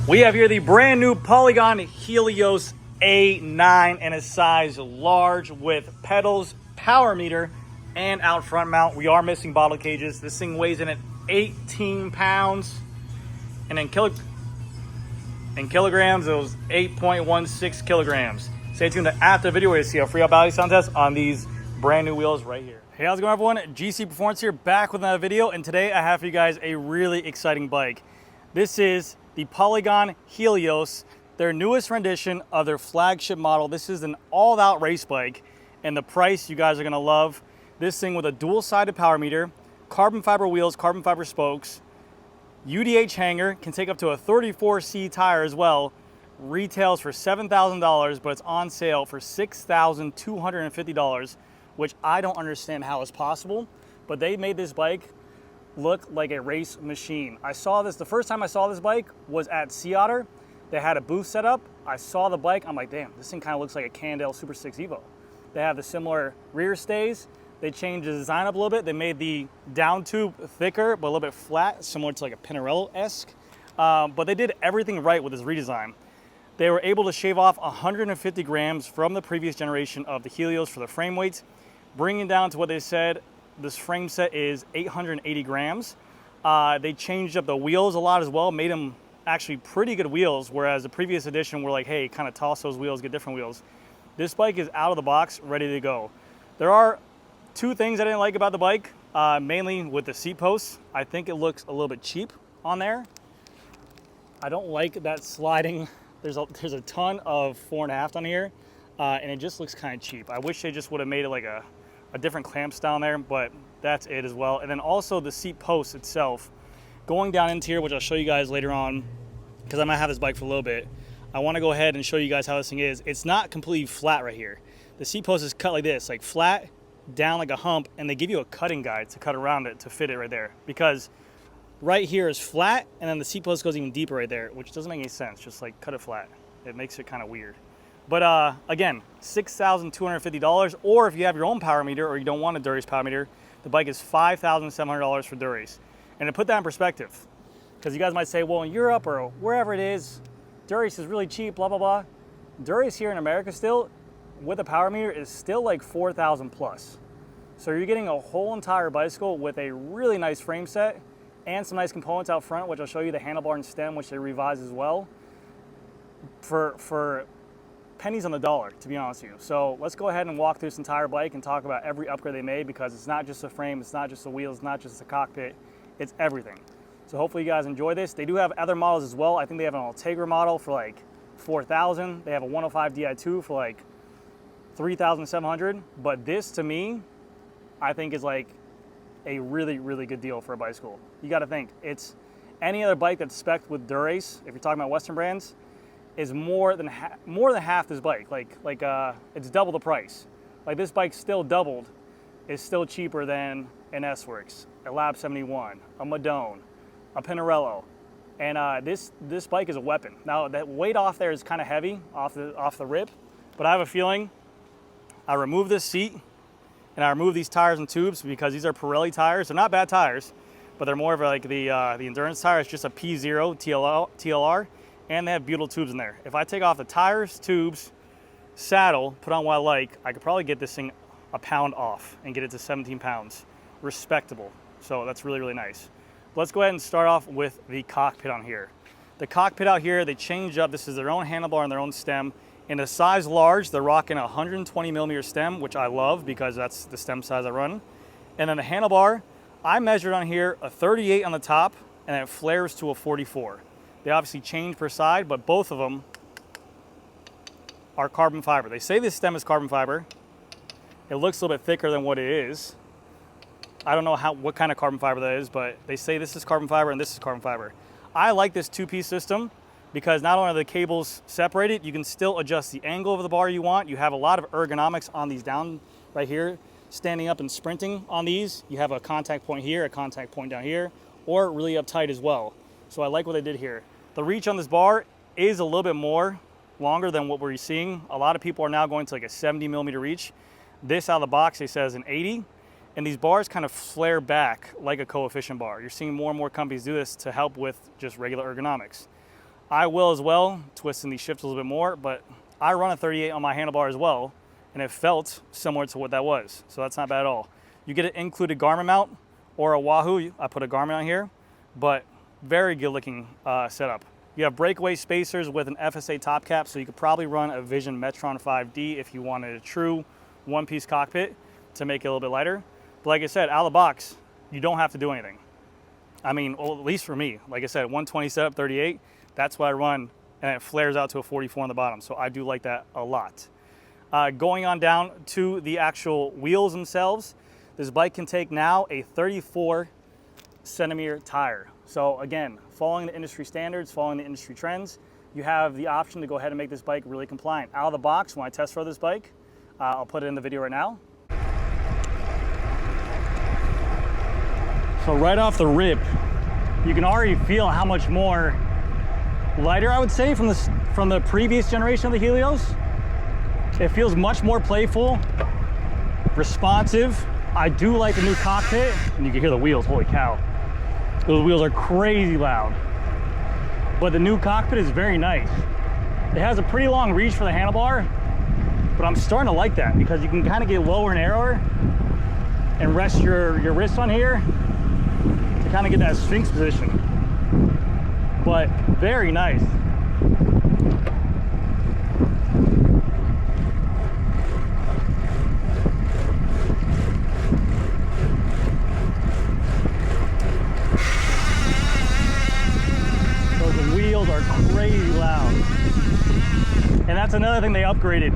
We have here the brand new Polygon Helios A9 in a size large with pedals, power meter, and out front mount. We are missing bottle cages. This thing weighs in at 18 pounds, and in kilograms, it was 8.16 kilograms. Stay tuned to after the video where you see a freehub balance sound test on these brand new wheels right here. Hey, how's it going, everyone? GC Performance here, back with another video, and today I have for you guys a really exciting bike. This is the Polygon Helios, their newest rendition of their flagship model. This is an all-out race bike, and the price you guys are gonna love. This thing with a dual-sided power meter, carbon fiber wheels, carbon fiber spokes, UDH hanger, can take up to a 34C tire as well. Retails for $7,000, but it's on sale for $6,250, which I don't understand how it's possible, but they made this bike look like a race machine. I saw this, the first time I saw this bike was at Sea Otter. They had a booth set up. I saw the bike, I'm like, damn, this thing kind of looks like a Cannondale Super 6 Evo. They have the similar rear stays. They changed the design up a little bit. They made the down tube thicker, but a little bit flat, similar to like a Pinarello-esque. But they did everything right with this redesign. They were able to shave off 150 grams from the previous generation of the Helios for the frame weight, bringing down to what they said this frame set is 880 grams. They changed up the wheels a lot as well, made them actually pretty good wheels, whereas the previous edition were like, hey, kind of toss those wheels, get different wheels. This bike is out of the box, ready to go. There are two things I didn't like about the bike, mainly with the seat posts. I think it looks a little bit cheap on there. I don't like that sliding. There's a ton of 4.5 on here, and it just looks kind of cheap. I wish they just would have made it like a different clamps down there, but that's it as well. And then also the seat post itself, going down into here, which I'll show you guys later on, because I might have this bike for a little bit. I want to go ahead and show you guys how this thing is. It's not completely flat right here. The seat post is cut like this, like flat, down like a hump, and they give you a cutting guide to cut around it to fit it right there. Because right here is flat, and then the seat post goes even deeper right there, which doesn't make any sense. Just like cut it flat. It makes it kind of weird. But again, $6,250, or if you have your own power meter or you don't want a Dura-Ace power meter, the bike is $5,700 for Dura-Ace. And to put that in perspective, because you guys might say, well, in Europe or wherever it is, Dura-Ace is really cheap, blah, blah, blah. Dura-Ace here in America still, with a power meter, is still like $4,000 plus. So you're getting a whole entire bicycle with a really nice frame set and some nice components out front, which I'll show you, the handlebar and stem, which they revised as well, for pennies on the dollar, to be honest with you. So let's go ahead and walk through this entire bike and talk about every upgrade they made, because it's not just the frame, it's not just the wheels, it's not just the cockpit, it's everything. So hopefully you guys enjoy this. They do have other models as well. I think they have an Ultegra model for like $4,000. They have a 105 Di2 for like $3,700. But this, to me, I think is like a really, really good deal for a bicycle. You got to think, it's any other bike that's spec'd with Dura-Ace, if you're talking about Western brands, is more than half this bike. Like it's double the price. Like this bike still doubled, is still cheaper than an S-Works, a Lab 71, a Madone, a Pinarello, and this bike is a weapon. Now that weight off there is kind of heavy off the rip, but I have a feeling I remove this seat and I remove these tires and tubes, because these are Pirelli tires. They're not bad tires, but they're more of like the endurance tire. It's just a P0 TLR. And they have beautiful tubes in there. If I take off the tires, tubes, saddle, put on what I like, I could probably get this thing a pound off and get it to 17 pounds. Respectable. So that's really, really nice. But let's go ahead and start off with the cockpit on here. The cockpit out here, they changed up. This is their own handlebar and their own stem. In a size large, they're rocking a 120 millimeter stem, which I love because that's the stem size I run. And then the handlebar, I measured on here a 38 on the top, and it flares to a 44. They obviously change per side, but both of them are carbon fiber. They say this stem is carbon fiber. It looks a little bit thicker than what it is. I don't know what kind of carbon fiber that is, but they say this is carbon fiber and this is carbon fiber. I like this two-piece system because not only are the cables separated, you can still adjust the angle of the bar you want. You have a lot of ergonomics on these down right here. Standing up and sprinting on these, you have a contact point here, a contact point down here, or really uptight as well. So I like what they did here. The reach on this bar is a little bit more longer than what we're seeing. A lot of people are now going to like a 70 millimeter reach. This out of the box, they says an 80. And these bars kind of flare back like a coefficient bar. You're seeing more and more companies do this to help with just regular ergonomics. I will as well, twisting these shifts a little bit more, but I run a 38 on my handlebar as well, and it felt similar to what that was. So that's not bad at all. You get an included Garmin mount or a Wahoo. I put a Garmin on here, but very good looking setup. You have breakaway spacers with an FSA top cap, so you could probably run a Vision Metron 5D if you wanted a true one-piece cockpit to make it a little bit lighter. But like I said, out of the box, you don't have to do anything. I mean, well, at least for me, like I said, 120 setup, 38, that's what I run, and it flares out to a 44 on the bottom. So I do like that a lot. Going on down to the actual wheels themselves, this bike can take now a 34 centimeter tire. So again, following the industry standards, following the industry trends, you have the option to go ahead and make this bike really compliant. Out of the box, when I test rode this bike, I'll put it in the video right now. So right off the rip, you can already feel how much more lighter, I would say, from the previous generation of the Helios. It feels much more playful, responsive. I do like the new cockpit, and you can hear the wheels, holy cow. Those wheels are crazy loud. But the new cockpit is very nice. It has a pretty long reach for the handlebar, but I'm starting to like that because you can kind of get lower and narrower and rest your wrist on here to kind of get that Sphinx position. But very nice. Those wheels are crazy loud. And that's another thing they upgraded.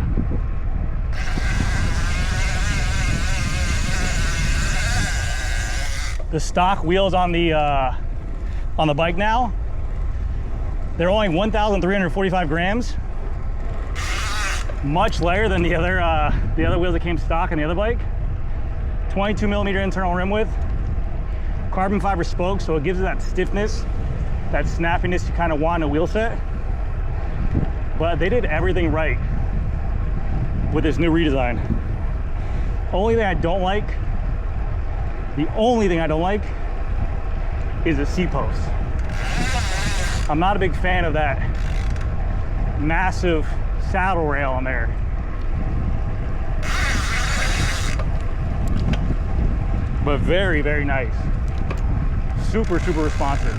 The stock wheels on the bike now, they're only 1,345 grams. Much lighter than the other wheels that came stock on the other bike. 22 millimeter internal rim width. Carbon fiber spokes, so it gives it that stiffness, that snappiness you kind of want in a wheel set. But they did everything right with this new redesign. Only thing I don't like, the only thing I don't like is the seat post. I'm not a big fan of that massive saddle rail on there. But very, very nice. Super, super responsive.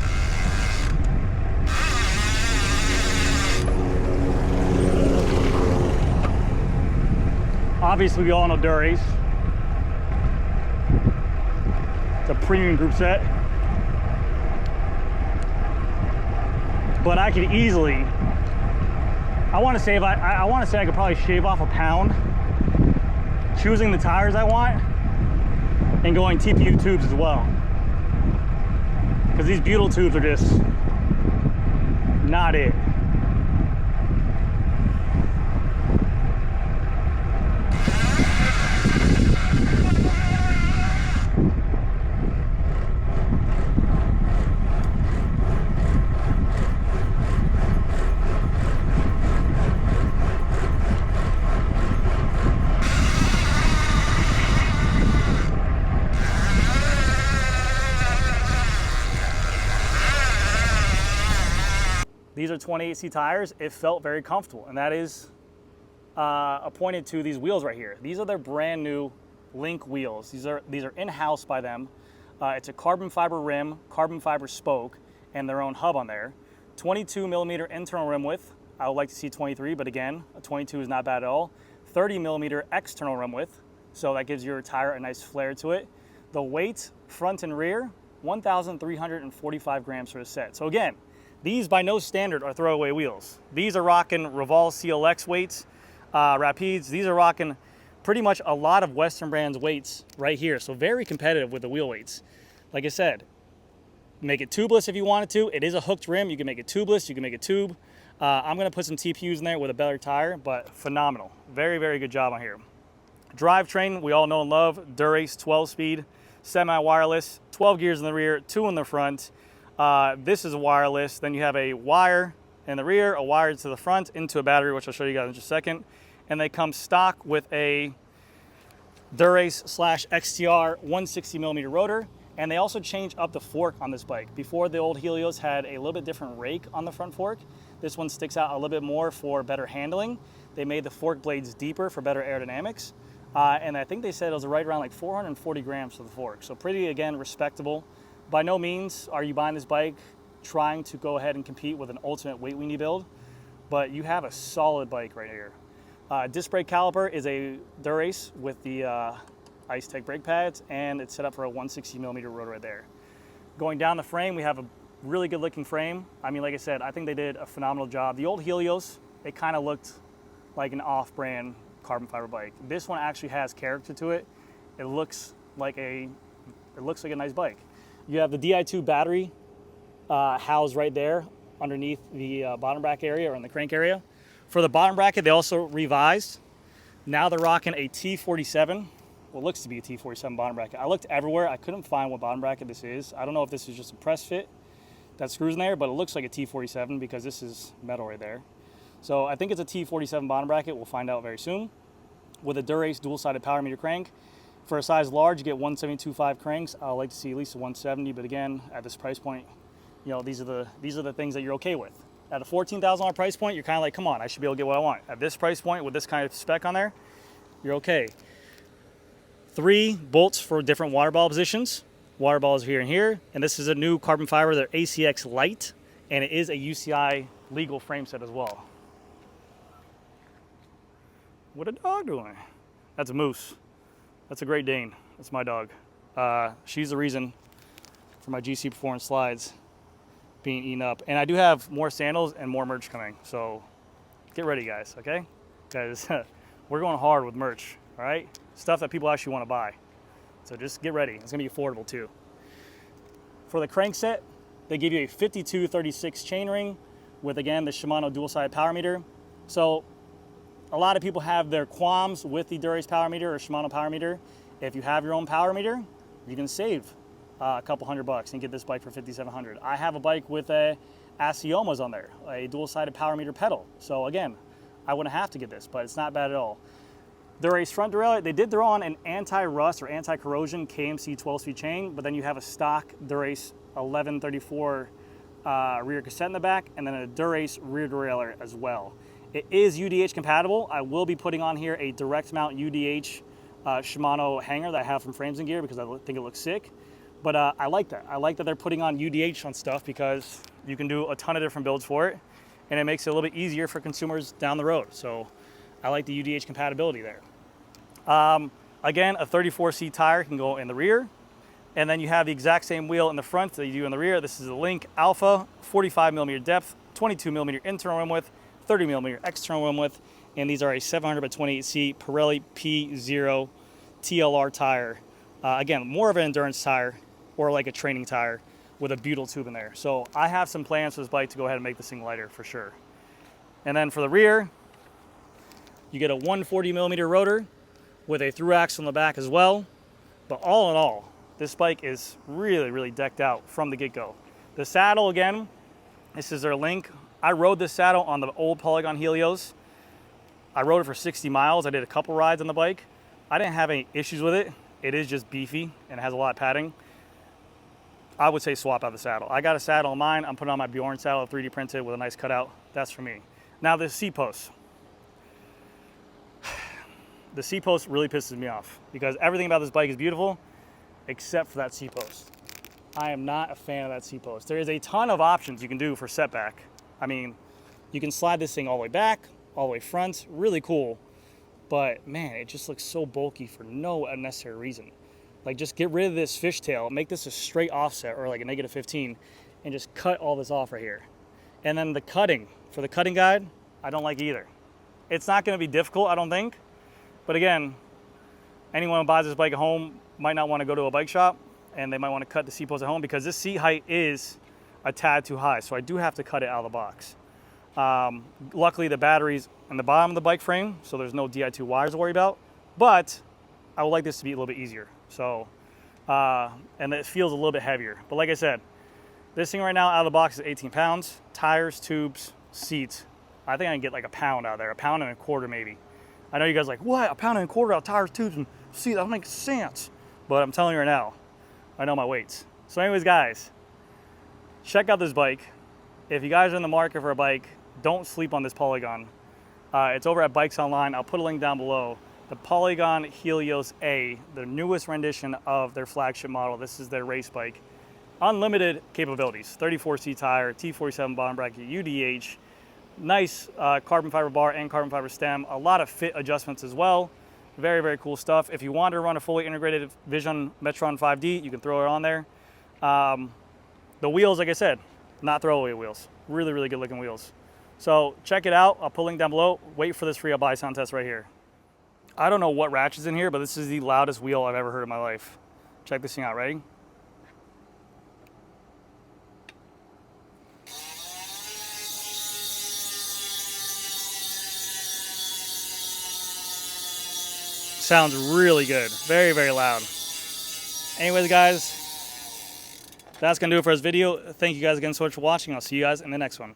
Obviously, we all know Dura-Ace. It's a premium group set. But I could easily, I want to say I could probably shave off a pound choosing the tires I want and going TPU tubes as well. Because these butyl tubes are just not it. These are 28C tires. It felt very comfortable, and that is pointed to these wheels right here. These are their brand new Link wheels. These are in-house by them. It's a carbon fiber rim, carbon fiber spoke, and their own hub on there. 22 millimeter internal rim width. I would like to see 23, but again, a 22 is not bad at all. 30 millimeter external rim width, so that gives your tire a nice flare to it. The weight, front and rear, 1,345 grams for a set. So again, these by no standard are throwaway wheels. These are rocking Revol CLX weights, Rapides. These are rocking pretty much a lot of Western brands weights right here. So very competitive with the wheel weights. Like I said, make it tubeless if you wanted to. It is a hooked rim. You can make it tubeless. You can make it tube. I'm gonna put some TPUs in there with a better tire, but phenomenal. Very, very good job on here. Drivetrain, we all know and love. Dura-Ace 12-speed, semi-wireless, 12 gears in the rear, 2 in the front. This is wireless. Then you have a wire in the rear, a wire to the front, into a battery, which I'll show you guys in just a second. And they come stock with a Dura-Ace /XTR 160 millimeter rotor And they also changed up the fork on this bike. Before, the old Helios had a little bit different rake on the front fork. This one sticks out a little bit more for better handling. They made the fork blades deeper for better aerodynamics. And I think they said it was right around like 440 grams for the fork. So pretty, again, respectable. By no means are you buying this bike trying to go ahead and compete with an ultimate weight weenie build, but you have a solid bike right here. Disc brake caliper is a Dura-Ace with the Ice Tech brake pads, and it's set up for a 160 millimeter rotor right there. Going down the frame, we have a really good looking frame. I mean, like I said, I think they did a phenomenal job. The old Helios, it kind of looked like an off-brand carbon fiber bike. This one actually has character to it. It looks like a nice bike. You have the Di2 battery housed right there underneath the bottom bracket area or in the crank area. For the bottom bracket, they also revised. Now they're rocking a T47. What looks to be a T47 bottom bracket. I looked everywhere. I couldn't find what bottom bracket this is. I don't know if this is just a press fit that screws in there, but it looks like a T47 because this is metal right there. So I think it's a T47 bottom bracket. We'll find out very soon. With a Dura-Ace dual-sided power meter crank. For a size large, you get 172.5 cranks. I would like to see at least a 170, but again, at this price point, you know, these are the things that you're okay with. At a $14,000 price point, you're kind of like, come on, I should be able to get what I want. At this price point, with this kind of spec on there, you're okay. 3 bolts for different water ball positions. Water balls here and here. And this is a new carbon fiber, they're ACX Light, and it is a UCI legal frame set as well. What a dog doing? That's a Moose. That's a Great Dane. That's my dog. She's the reason for my GC Performance slides being eaten up. And I do have more sandals and more merch coming. So get ready, guys, okay? Because we're going hard with merch, all right? Stuff that people actually want to buy. So just get ready. It's going to be affordable too. For the crank set, they give you a 5236 chainring with, again, the Shimano dual-sided power meter. So a lot of people have their qualms with the Dura-Ace power meter or Shimano power meter. If you have your own power meter, you can save a couple $100 and get this bike for $5,700. I have a bike with a Asiomas on there, a dual-sided power meter pedal. So again, I wouldn't have to get this, but it's not bad at all. Dura-Ace front derailleur, they did throw on an anti-rust or anti-corrosion KMC 12-speed chain, but then you have a stock Dura-Ace 1134 rear cassette in the back, and then a Dura-Ace rear derailleur as well. It is UDH compatible. I will be putting on here a direct mount UDH Shimano hanger that I have from Frames and Gear because I think it looks sick. But I like that. I like that they're putting on UDH on stuff because you can do a ton of different builds for it, and it makes it a little bit easier for consumers down the road. So I like the UDH compatibility there. Again, a 34C tire can go in the rear, and then you have the exact same wheel in the front that you do in the rear. This is a Link Alpha, 45 millimeter depth, 22 millimeter internal rim width, 30 millimeter external rim width, and these are a 700 by 28C Pirelli P0 TLR tire. Again, more of an endurance tire or like a training tire with a butyl tube in there. So I have some plans for this bike to go ahead and make this thing lighter for sure. And then for the rear, you get a 140 millimeter rotor with a through axle in the back as well. But all in all, this bike is really, really decked out from the get-go. The saddle, again, this is their Link. I rode this saddle on the old Polygon Helios. I rode it for 60 miles. I did a couple rides on the bike. I didn't have any issues with it. It is just beefy and it has a lot of padding. I would say swap out the saddle. I got a saddle on mine. I'm putting on my Bjorn saddle, 3D printed with a nice cutout. That's for me. Now the seat post. The seat post really pisses me off because everything about this bike is beautiful except for that seat post. I am not a fan of that seat post. There is a ton of options you can do for setback. I mean, you can slide this thing all the way back, all the way front, really cool. But man, it just looks so bulky for no unnecessary reason. Like just get rid of this fishtail, make this a straight offset or like a -15 and just cut all this off right here. And then the cutting, for the cutting guide, I don't like either. It's not gonna be difficult, I don't think. But again, anyone who buys this bike at home might not wanna go to a bike shop and they might wanna cut the seat post at home because this seat height is a tad too high. So I do have to cut it out of the box. Luckily the battery's in the bottom of the bike frame, so there's no Di2 wires to worry about. But I would like this to be a little bit easier. So, and it feels a little bit heavier. But like I said, this thing right now out of the box is 18 pounds. Tires, tubes, seats. I think I can get like a pound out of there, a pound and a quarter maybe. I know you guys are like, what? A pound and a quarter out of tires, tubes, and seats? That don't make sense. But I'm telling you right now, I know my weights. So anyways, guys, check out this bike. If you guys are in the market for a bike, don't sleep on this Polygon. It's over at Bikes Online. I'll put a link down below. The Polygon Helios A, the newest rendition of their flagship model. This is their race bike. Unlimited capabilities, 34C tire, T47 bottom bracket, UDH, nice carbon fiber bar and carbon fiber stem, a lot of fit adjustments as well. Very, very cool stuff. If you want to run a fully integrated Vision Metron 5D, you can throw it on there. The wheels, like I said, not throwaway wheels. Really, really good looking wheels. So check it out. I'll put a link down below. Wait for this free buy sound test right here. I don't know what ratchet's in here, but this is the loudest wheel I've ever heard in my life. Check this thing out. Ready? Sounds really good. Very, very loud. Anyways, guys, that's going to do it for this video. Thank you guys again so much for watching. I'll see you guys in the next one.